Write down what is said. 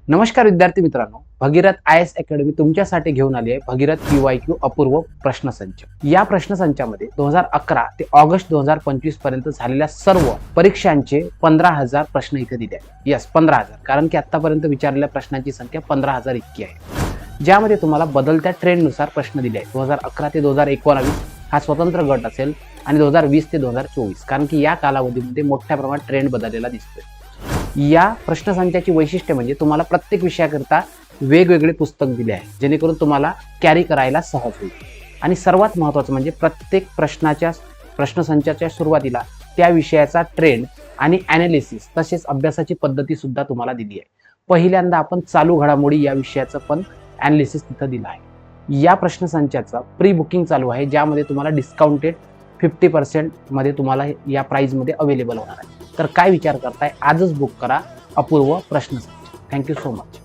नमस्कार विद्यार्थी मित्रांनो, भगीरथ IAS अकॅडमी तुमच्यासाठी घेऊन आली आहे भगीरथ PYQ अपूर्व प्रश्नसंच। या प्रश्नसंचामध्ये 2011 ते ऑगस्ट 2025 पर्यंत झालेल्या सर्व परीक्षांचे 15,000 प्रश्न इथे दिले आहेत। यस 15,000, कारण की आतापर्यंत विचारलेल्या प्रश्नांची संख्या 15,000 इतकी आहे, ज्यामध्ये तुम्हाला बदलत्या ट्रेंडनुसार प्रश्न दिले आहेत। 2011 ते 2019 हा स्वतंत्र गट असेल आणि 2020 ते 2024, कारण की या कालावधीमध्ये मोठ्या प्रमाणात ट्रेंड बदललेला दिसतोय। या प्रश्नसंचाची वैशिष्ट्य म्हणजे तुम्हाला प्रत्येक विषयाकरता वेगवेगळे पुस्तक दिले आहे, जेणेकरून तुम्हाला कॅरी करायला सहज होईल। आणि सर्वात महत्त्वाचं म्हणजे प्रत्येक प्रश्नसंचाच्या सुरुवातीला त्या विषयाचा ट्रेंड आणि ॲनालिसिस तसेच अभ्यासाची पद्धती सुद्धा तुम्हाला दिली आहे। पहिल्यांदा आपण चालू घडामोडी या विषयाचं पण ॲनालिसिस तिथं दिलं आहे। या प्रश्नसंचाचं प्री बुकिंग चालू आहे, ज्यामध्ये तुम्हाला डिस्काउंटेड 50% मध्ये तुम्हाला या प्राइसमध्ये अवेलेबल होणार आहे। तर काय विचार करताय, आजच बुक करा अपूर्व प्रश्नसंच। Thank you so much.